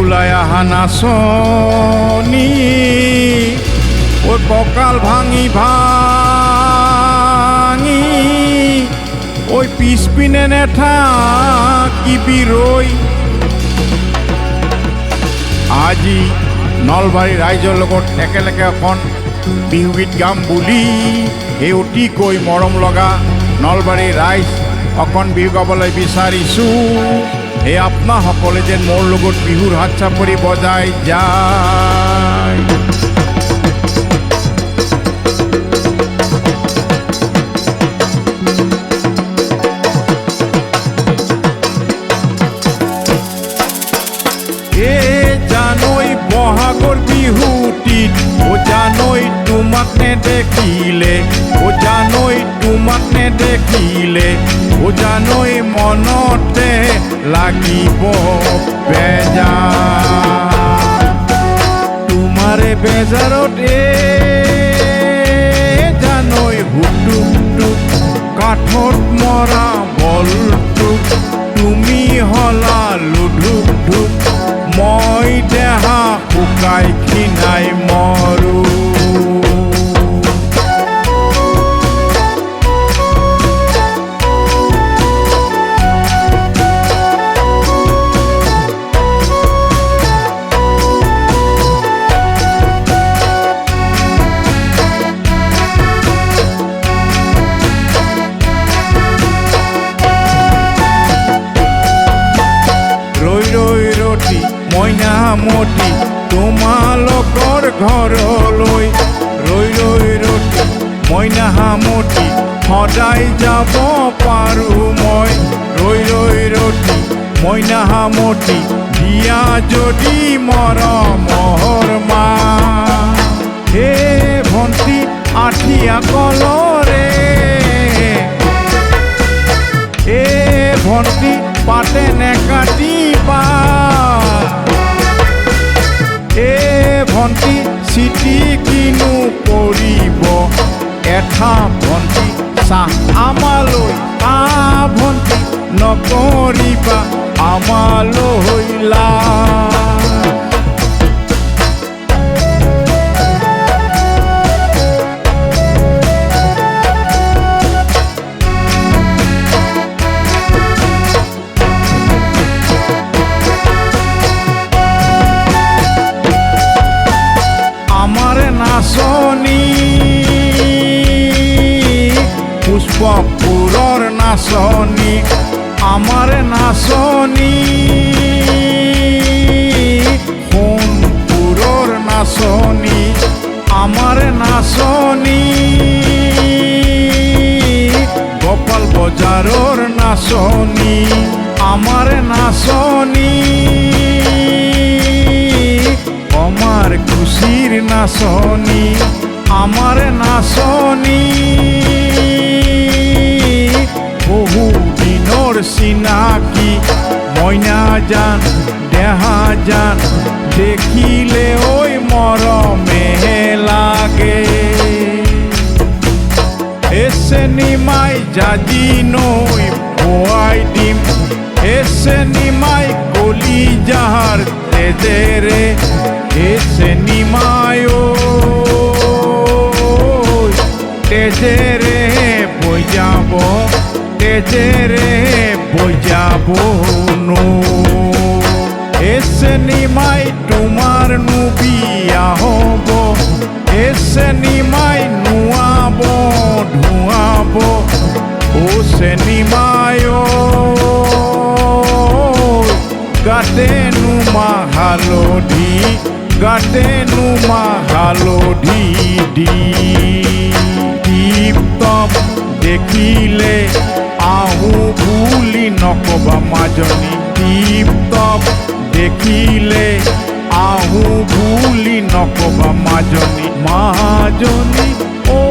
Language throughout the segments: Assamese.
ওলাই আহা নাচনি ঐ কঁকাল ভাঙি ভাঙি ঐ পিছপিনে নেথাকিবি ৰৈ। আজি নলবাৰী ৰাইজৰ লগত একেলগে এখন বিহুগীত গাম বুলি এই অতিকৈ মৰম লগা নলবাৰীৰ ৰাইজ অকণ বিহু গাবলৈ বিচাৰিছোঁ। এই আপোনাসকলে যেন মোৰ লগত বিহুৰ হাত চাপৰি বজাই যায়। জানৈ বহাগৰ বিহুটিত ও জানৈ তোমাক নেদেখিলে, ও জানৈ তোমাক নেদেখিলে, ও জানৈ মনতে লাগিব বেজাৰ। তোমাৰে বেজাৰতে জানৈ হুটুক কাঠত মৰা বলটোক তুমি হলা লুধুক ধুক, মই দেহা শুকাই ক্ষীণাই মৰো। মইনামতি তোমালোকৰ ঘৰলৈ ৰৈ ৰৈ ৰতি মইনামতি সদায় যাব পাৰোঁ মই। ৰৈ ৰৈ ৰতি মইনামতি দিয়া যদি মৰমৰ মা। হে ভণ্টি আঠিয়া কলৰে, এ ভণ্টি পাতে নেকাটিবা, এ ভণ্টি চিঠি কিনো কৰিব এঠা ভণ্টি চাহ আমালৈ ভণ্টি নকৰিবা আমালৈ লাজ। নাচনি পুষ্পপুৰৰ নাচনি, আমাৰ নাচনি সোণপুৰৰ নাচনি, আমাৰ নাচনি গোপাল বজাৰৰ নাচনি, আমাৰ নাচনি আমাৰ খুশিৰ নাচনি, আমাৰ নাচনি বহু দিনৰ চিনাকি মইনা জান দেহা জান দেখিলে ঐ মৰমে লাগে। এসে নিমাই জাজি নৈ পোৱাই দিম, এসে নিমাই কলি যাহাৰ তেজেৰে, এসে নিমায়ো তেজেৰে বৈ যাব, তেজেৰে বৈ যাব নৈ। এসে নিমাই তোমাৰ নুবিয়া হ'ব, এসে নিমাই নুৱাব ধুৱাব, ও সে নিমায়ো গাতে নুমা হালধি, গাতে নুমা হালধি দি। টিপটপ দেখিলে আহো বুলি নকবা মাজনী, টিপটপ দেখিলে আহো বুলি নকবা মাজনী। মাজনী ঐ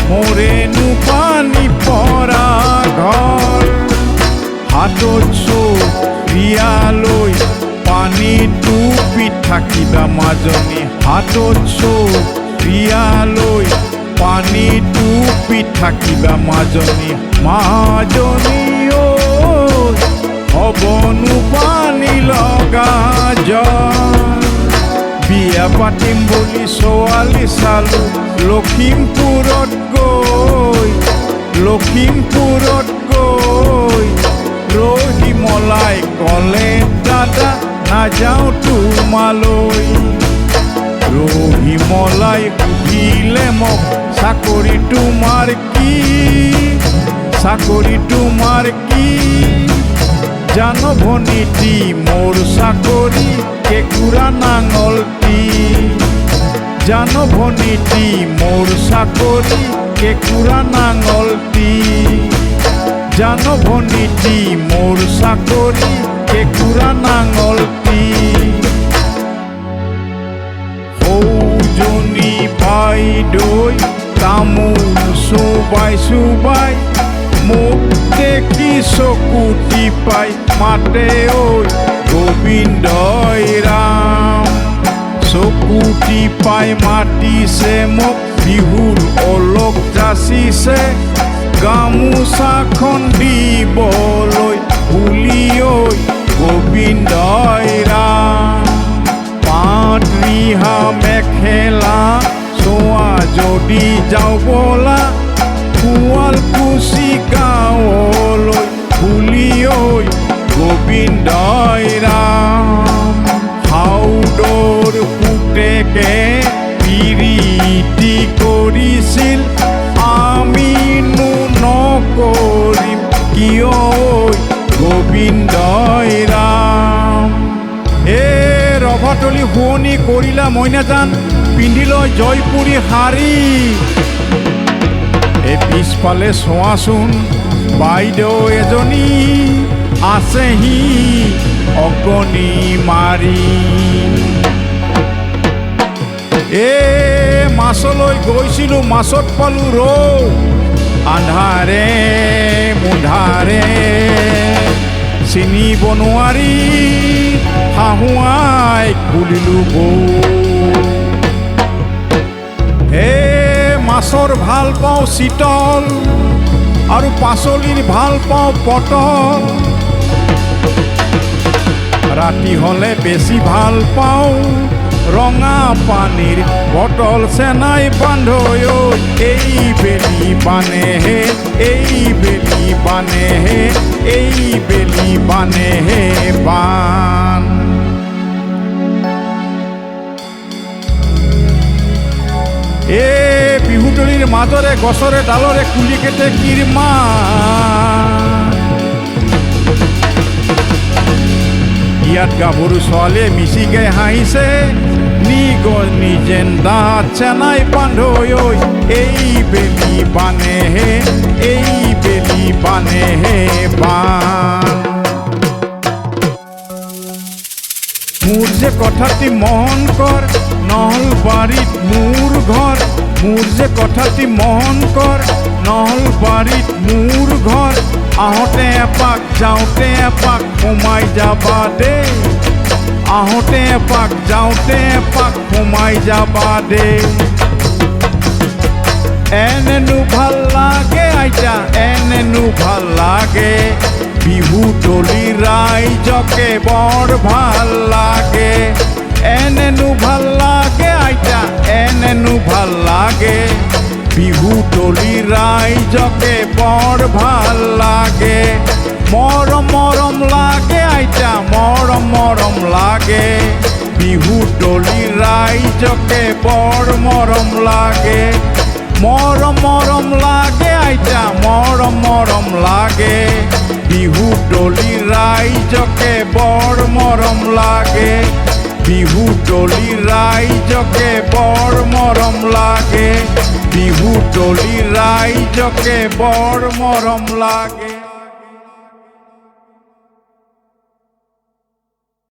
মোৰেনো পানী পৰা ঘৰ, হাতত চৌৰিয়ালৈ পানী টুপি থাকিবা মাজনী, হাতত চৌৰিয়ালৈ পানী টুপি থাকিবা মাজনী। মাজনী ঐ হ'বনো পানী লগা পাতিম বুলি ছোৱালী চালোঁ লখিমপুৰত গৈ ৰহি মলাই ক'লে দাদা নাযাওঁ তোমালৈ ৰহি মলাই সুধিলে মোক চাকৰি তোমাৰ কি জানো ভনীতি মোৰ চাকৰি কেঁকুৰা নাঙলটি জানো ভনীতি মোৰ চাকৰি কেঁকুৰা নাঙলটি জানো ভনীতি মোৰ চাকৰি কেঁকুৰা নাঙলটি সৌজনী বাইদৈ তামোল চুবাই মোক দেখি চকু টিপাই মাতে ঐ গোবিন্দই ৰাম চকু টিপাই মাতিছে মোক বিহুৰ অলক যাচিছে গামোচাখন দিবলৈ বুলি ঐ গোবিন্দই ৰাম পাত ৰিহা মেখেলা চোৱা যদি যাওঁ ব'লা শুৱালকুছি গাঁৱলৈ বুলি ঐ গোবিন্দই ৰাম হাউদৰ পুতেকে প্ৰীতি কৰিছিল আমিনো নকৰিম কিয় ঐ গোবিন্দই ৰাম হে ৰভাতলি শুৱনি কৰিলা মইনাজান পিন্ধি লৈ জয়পুৰী শাৰী এই পিছফালে চোৱাচোন বাইদেউ এজনী আছেহি অকণি মাৰি মাছলৈ গৈছিলোঁ মাছত পালোঁ ৰৌ আন্ধাৰে মুন্ধাৰে চিনিব নোৱাৰি শাহুৱাইক বুলিলোঁ বৌ মাছৰ ভাল পাওঁ চিতল আৰু পাচলিৰ ভাল পাওঁ পটল ৰাতি হ'লে বেছি ভাল পাওঁ ৰঙা পানীৰ বটল চেনাই বান্ধৈ এই বেলি বানেহে বান বিহুতলিৰ মাজৰে গছৰে ডালৰে কুলি কেটে কিৰমা ইয়াত গাভৰু ছোৱালীয়ে মিচিকে হাঁহিছে নিজেন দাঁত চেনাই বান্ধৈ এই বেলি বানেহে বান মোৰ যে কথাটি মন কৰ নলবাৰীত মোৰ ঘৰ মোৰ যে কথাটি মন কৰ নলবাৰীত মোৰ ঘৰ আহোঁতে এপাক যাওঁতে এপাক সোমাই যাবা দেই আহোঁতে এপাক যাওঁতে এপাক সোমাই যাবা দেই এনেনো ভাল লাগে আইতা এনেনো ভাল লাগে বিহুতলি ৰাইজকে বৰ ভাল লাগে এনেনো ভাল লাগে আইতা এনেনো ভাল লাগে বিহুতলি ৰাইজকে বৰ ভাল লাগে মৰম লাগে আইতা মৰম লাগে বিহুতলি ৰাইজকে বৰ মৰম লাগে মৰম লাগে আইতা মৰম লাগে বিহুতলি ৰাইজকে বৰ মৰম লাগে বিহুতলি ৰাইজকে বৰ মৰম লাগে বিহুতলি ৰাইজকে বৰ মৰম লাগে।